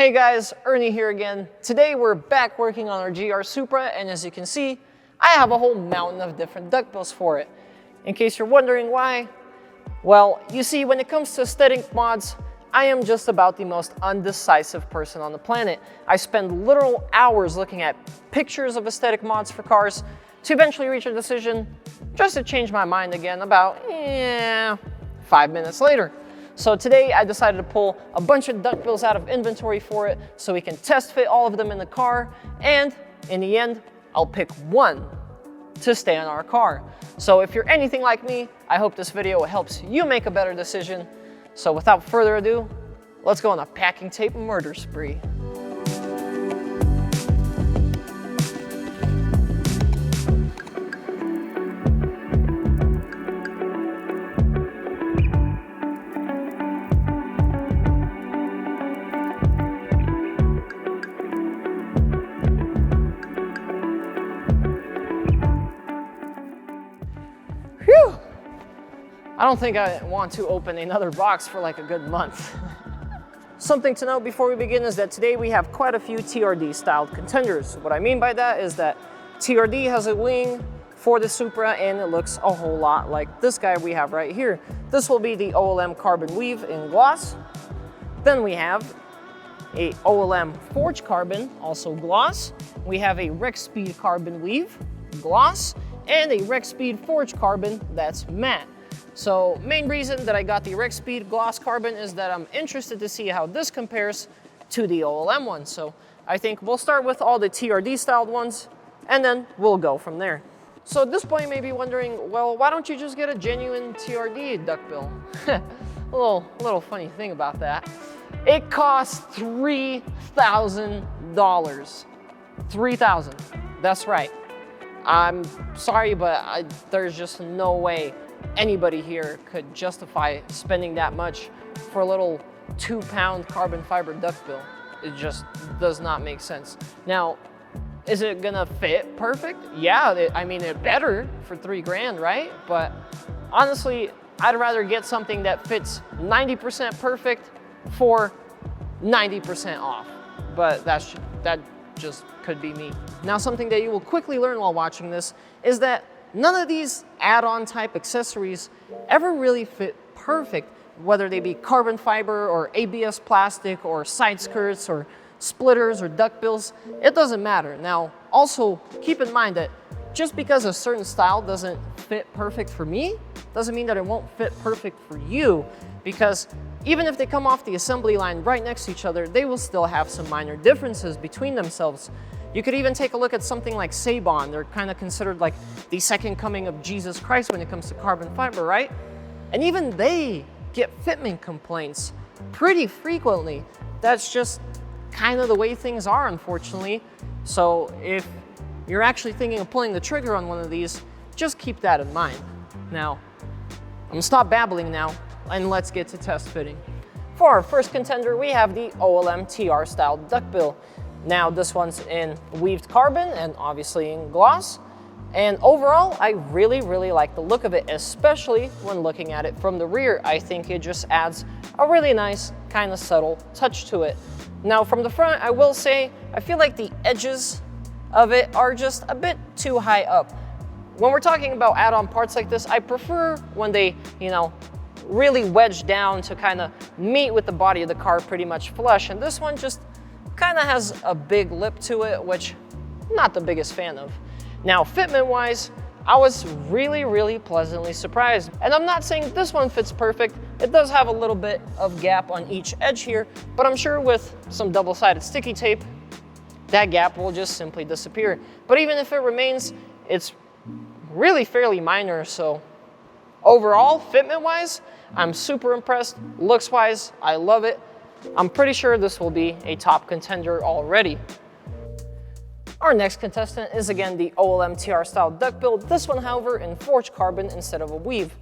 Hey guys, Ernie here again. Today we're back working on our GR Supra, and as you can see, I have a whole mountain of different duckbills for it. In case you're wondering why, well, you see, when it comes to aesthetic mods, I am just about the most undecisive person on the planet. I spend literal hours looking at pictures of aesthetic mods for cars to eventually reach a decision, just to change my mind again about 5 minutes later. So today I decided to pull a bunch of duckbills out of inventory for it so we can test fit all of them in the car, and in the end, I'll pick one to stay on our car. So if you're anything like me, I hope this video helps you make a better decision. So without further ado, let's go on a packing tape murder spree. Phew! I don't think I want to open another box for like a good month. Something to note before we begin is that today we have quite a few TRD styled contenders. What I mean by that is that TRD has a wing for the Supra and it looks a whole lot like this guy we have right here. This will be the OLM carbon weave in gloss. Then we have a OLM forged carbon, also gloss. We have a Rexpeed carbon weave, gloss, and a Rexpeed forged carbon that's matte. So main reason that I got the Rexpeed gloss carbon is that I'm interested to see how this compares to the OLM one. So I think we'll start with all the TRD styled ones and then we'll go from there. So at this point you may be wondering, well, why don't you just get a genuine TRD duckbill? a little funny thing about that. It costs $3,000. $3,000, that's right. I'm sorry, but there's just no way anybody here could justify spending that much for a little 2-pound carbon fiber duckbill. It just does not make sense. Now, is it gonna fit perfect? Yeah, I mean, it better for $3 grand, right? But honestly, I'd rather get something that fits 90% perfect for 90% off. But that just could be me. Now, something that you will quickly learn while watching this is that none of these add-on type accessories ever really fit perfect, whether they be carbon fiber or ABS plastic or side skirts or splitters or duckbills, it doesn't matter. Now, also keep in mind that just because a certain style doesn't fit perfect for me, doesn't mean that it won't fit perfect for you, because even if they come off the assembly line right next to each other, they will still have some minor differences between themselves. You could even take a look at something like Sabon. They're kind of considered like the second coming of Jesus Christ when it comes to carbon fiber, right? And even they get fitment complaints pretty frequently. That's just kind of the way things are, unfortunately. So if you're actually thinking of pulling the trigger on one of these, just keep that in mind. Now, I'm gonna stop babbling now and let's get to test fitting. For our first contender, we have the OLM TR style duckbill. Now this one's in weaved carbon and obviously in gloss. And overall, I really like the look of it, especially when looking at it from the rear. I think it just adds a really nice, kind of subtle touch to it. Now from the front, I will say, I feel like the edges of it are just a bit too high up. When we're talking about add-on parts like this, I prefer when they, really wedge down to kind of meet with the body of the car pretty much flush. And this one just kind of has a big lip to it, which I'm not the biggest fan of. Now, fitment wise, I was really pleasantly surprised. And I'm not saying this one fits perfect. It does have a little bit of gap on each edge here, but I'm sure with some double-sided sticky tape, that gap will just simply disappear. But even if it remains, it's really fairly minor. So overall, fitment wise, I'm super impressed. Looks wise, I love it. I'm pretty sure this will be a top contender already. Our next contestant is again the OLM TR style duckbill. This one, however, in forged carbon instead of a weave.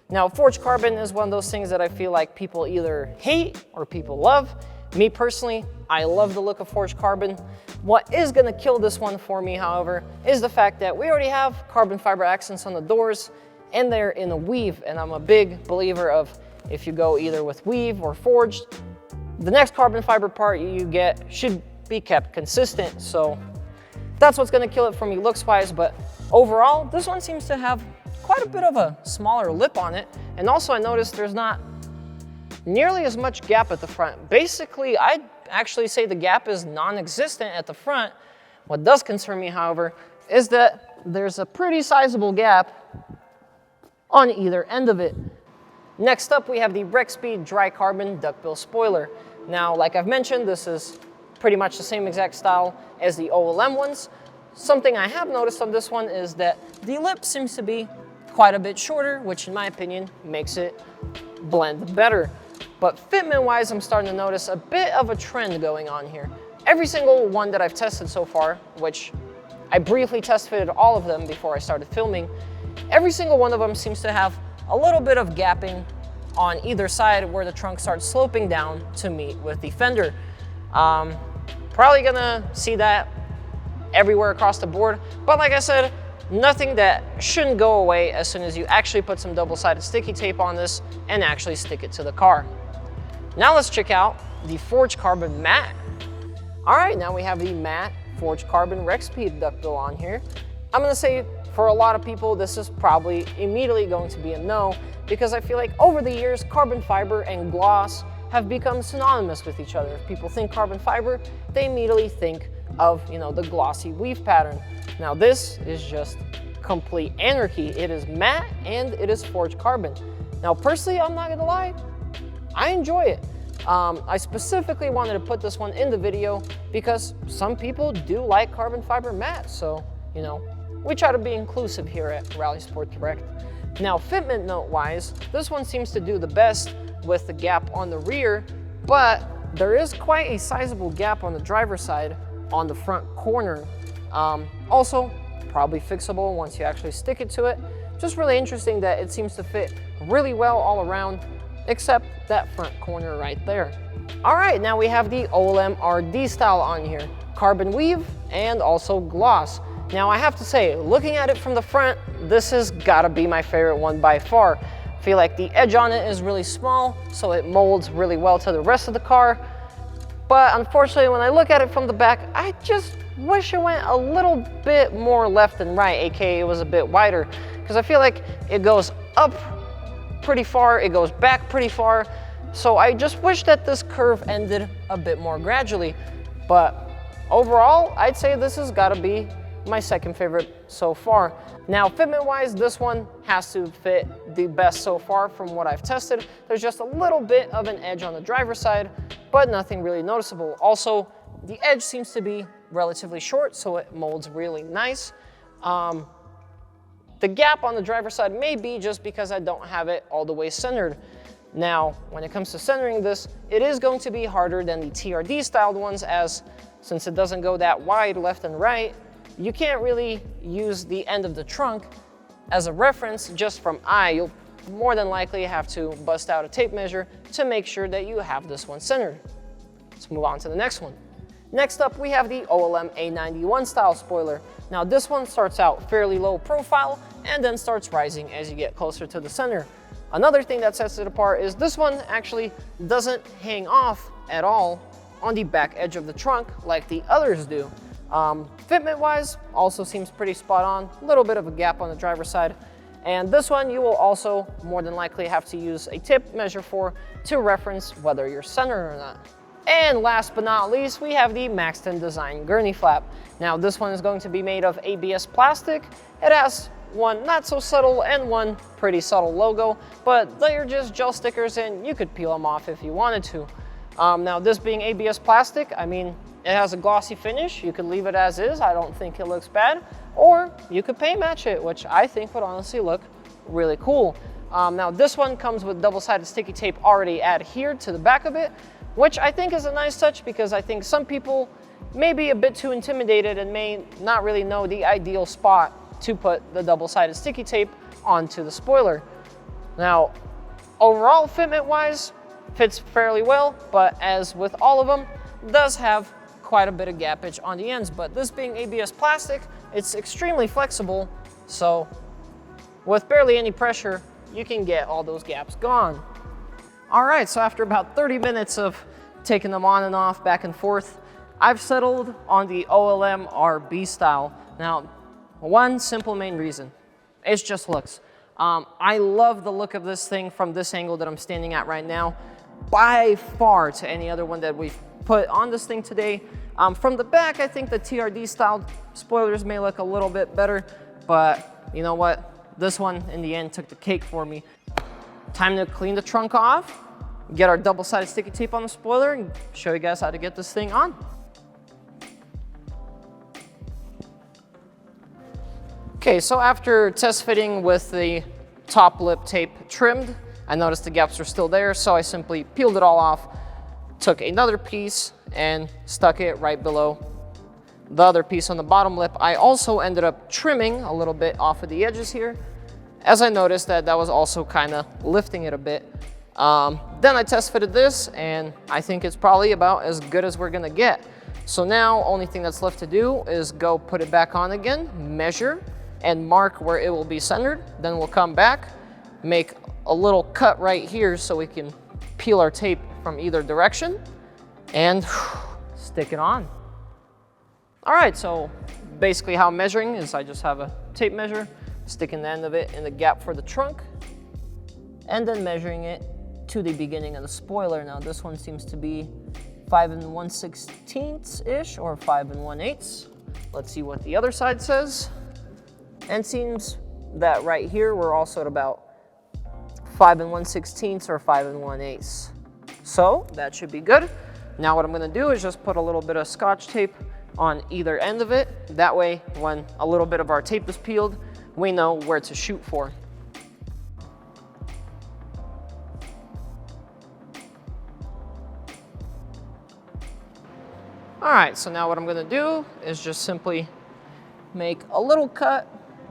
Now, forged carbon is one of those things that I feel like people either hate or people love. Me personally, I love the look of forged carbon. What is gonna kill this one for me, however, is the fact that we already have carbon fiber accents on the doors and they're in a weave, and I'm a big believer of if you go either with weave or forged, the next carbon fiber part you get should be kept consistent. So that's what's gonna kill it for me looks wise, but overall, this one seems to have quite a bit of a smaller lip on it. And also I noticed there's not nearly as much gap at the front. Basically, I'd actually say the gap is non-existent at the front. What does concern me, however, is that there's a pretty sizable gap on either end of it. Next up, we have the Rexpeed dry carbon duckbill spoiler. Now, like I've mentioned, this is pretty much the same exact style as the OLM ones. Something I have noticed on this one is that the lip seems to be quite a bit shorter, which in my opinion makes it blend better. But fitment wise, I'm starting to notice a bit of a trend going on here. Every single one that I've tested so far, which I briefly test fitted all of them before I started filming, every single one of them seems to have a little bit of gapping on either side where the trunk starts sloping down to meet with the fender. Probably gonna see that everywhere across the board, but like I said, nothing that shouldn't go away as soon as you actually put some double-sided sticky tape on this and actually stick it to the car. Now let's check out the forged carbon matte. All right, now we have the matte forged carbon Rexpeed duckbill on here. I'm gonna say for a lot of people, this is probably immediately going to be a no, because I feel like over the years, carbon fiber and gloss have become synonymous with each other. If people think carbon fiber, they immediately think of, you know, the glossy weave pattern. Now this is just complete anarchy. It is matte and it is forged carbon. Now personally, I'm not gonna lie, I enjoy it. I specifically wanted to put this one in the video because some people do like carbon fiber matte, so, you know, we try to be inclusive here at Rally Sport Direct. Now fitment note wise, this one seems to do the best with the gap on the rear, but there is quite a sizable gap on the driver's side on the front corner. Also, probably fixable once you actually stick it to it. Just really interesting that it seems to fit really well all around, except that front corner right there. All right, now we have the OLM RD style on here. Carbon weave and also gloss. Now I have to say, looking at it from the front, this has gotta be my favorite one by far. I feel like the edge on it is really small, so it molds really well to the rest of the car. But unfortunately, when I look at it from the back, I just wish it went a little bit more left than right, aka it was a bit wider, because I feel like it goes up pretty far, it goes back pretty far, so I just wish that this curve ended a bit more gradually. But overall, I'd say this has got to be my second favorite so far. Now fitment wise, this one has to fit the best so far from what I've tested. There's just a little bit of an edge on the driver's side, but nothing really noticeable. Also, the edge seems to be relatively short, so it molds really nice. The gap on the driver's side may be just because I don't have it all the way centered. Now, when it comes to centering this, it is going to be harder than the TRD styled ones, as since it doesn't go that wide left and right, you can't really use the end of the trunk as a reference just from eye. You'll more than likely have to bust out a tape measure to make sure that you have this one centered. Let's move on to the next one. Next up, we have the OLM A91 style spoiler. Now this one starts out fairly low profile and then starts rising as you get closer to the center. Another thing that sets it apart is this one actually doesn't hang off at all on the back edge of the trunk like the others do. Fitment wise, also seems pretty spot on, a little bit of a gap on the driver's side. And this one you will also more than likely have to use a tape measure for to reference whether you're centered or not. And last but not least, we have the Maxton design gurney flap. Now this one is going to be made of ABS plastic. It has one not so subtle and one pretty subtle logo, but they're just gel stickers and you could peel them off if you wanted to. Now this being ABS plastic, I mean, it has a glossy finish. You could leave it as is. I don't think it looks bad. Or you could paint match it, which I think would honestly look really cool. Now this one comes with double-sided sticky tape already adhered to the back of it, which I think is a nice touch because I think some people may be a bit too intimidated and may not really know the ideal spot to put the double-sided sticky tape onto the spoiler. Now, overall fitment-wise, fits fairly well, but as with all of them, does have quite a bit of gappage on the ends, but this being ABS plastic, it's extremely flexible, so with barely any pressure, you can get all those gaps gone. All right, so after about 30 minutes of taking them on and off, back and forth. I've settled on the OLM RD style. Now, one simple main reason, it's just looks. I love the look of this thing from this angle that I'm standing at right now, by far to any other one that we've put on this thing today. From the back, I think the TRD style spoilers may look a little bit better, but you know what? This one in the end took the cake for me. Time to clean the trunk off, get our double-sided sticky tape on the spoiler, and show you guys how to get this thing on. Okay, so after test fitting with the top lip tape trimmed, I noticed the gaps were still there, so I simply peeled it all off, took another piece and stuck it right below the other piece on the bottom lip. I also ended up trimming a little bit off of the edges here, as I noticed that was also kind of lifting it a bit. Then I test fitted this, and I think it's probably about as good as we're gonna get. So now, only thing that's left to do is go put it back on again, measure, and mark where it will be centered. Then we'll come back, make a little cut right here so we can peel our tape from either direction and stick it on. All right, so basically how I'm measuring is I just have a tape measure, sticking the end of it in the gap for the trunk, and then measuring it to the beginning of the spoiler. Now this one seems to be 5 1/16-ish or 5 1/8. Let's see what the other side says. And seems that right here we're also at about 5 1/16 or 5 1/8. So that should be good. Now what I'm gonna do is just put a little bit of Scotch tape on either end of it. That way, when a little bit of our tape is peeled, we know where to shoot for. All right, so now what I'm gonna do is just simply make a little cut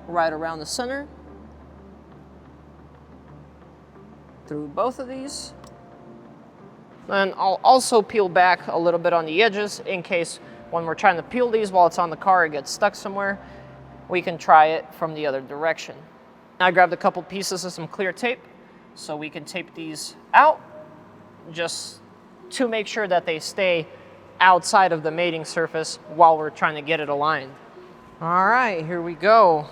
right around the center through both of these. And I'll also peel back a little bit on the edges in case when we're trying to peel these while it's on the car, it gets stuck somewhere. We can try it from the other direction. I grabbed a couple pieces of some clear tape so we can tape these out just to make sure that they stay outside of the mating surface while we're trying to get it aligned. All right, here we go.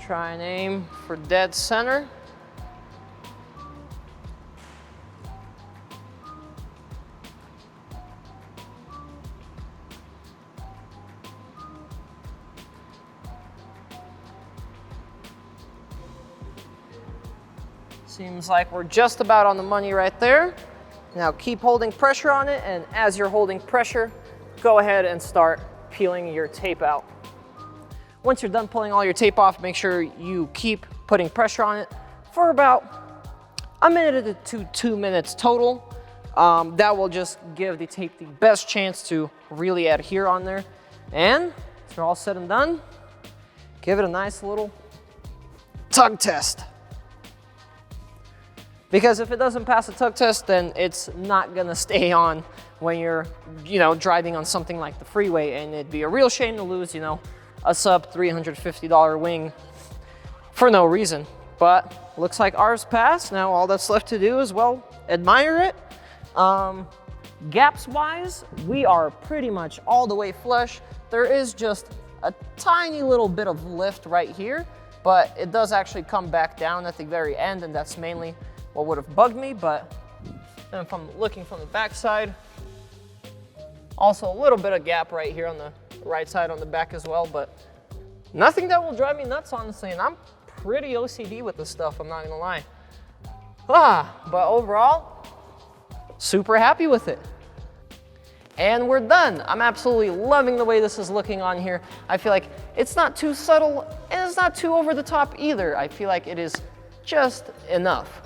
Try and aim for dead center. Seems like we're just about on the money right there. Now keep holding pressure on it, and as you're holding pressure, go ahead and start peeling your tape out. Once you're done pulling all your tape off, make sure you keep putting pressure on it for about a minute to 2 minutes total. That will just give the tape the best chance to really adhere on there. And if you're all said and done, give it a nice little tug test. Because if it doesn't pass the tug test, then it's not gonna stay on when you're, driving on something like the freeway, and it'd be a real shame to lose, a sub $350 wing for no reason. But looks like ours passed. Now all that's left to do is, well, admire it. Gaps wise, we are pretty much all the way flush. There is just a tiny little bit of lift right here, but it does actually come back down at the very end, and that's mainly what would have bugged me. But then if I'm looking from the back side, also a little bit of gap right here on the right side on the back as well, but nothing that will drive me nuts, honestly, and I'm pretty OCD with this stuff, I'm not gonna lie. But overall, super happy with it. And we're done. I'm absolutely loving the way this is looking on here. I feel like it's not too subtle and it's not too over the top either. I feel like it is just enough.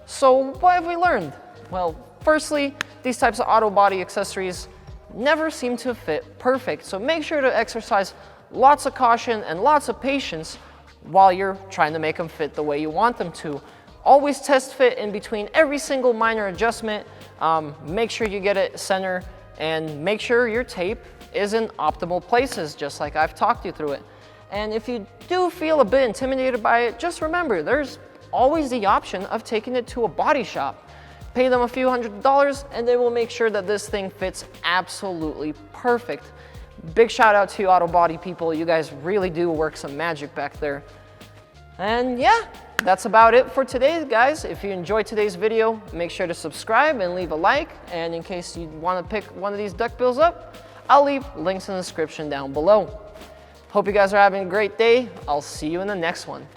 So what have we learned? Well, firstly, these types of auto body accessories never seem to fit perfect. So make sure to exercise lots of caution and lots of patience while you're trying to make them fit the way you want them to. Always test fit in between every single minor adjustment. Make sure you get it center, and make sure your tape is in optimal places, just like I've talked you through it. And if you do feel a bit intimidated by it, just remember there's always the option of taking it to a body shop. Pay them a few $100s and they will make sure that this thing fits absolutely perfect. Big shout out to you auto body people. You guys really do work some magic back there. And yeah, that's about it for today, guys. If you enjoyed today's video, make sure to subscribe and leave a like. And in case you want to pick one of these duckbills up, I'll leave links in the description down below. Hope you guys are having a great day. I'll see you in the next one.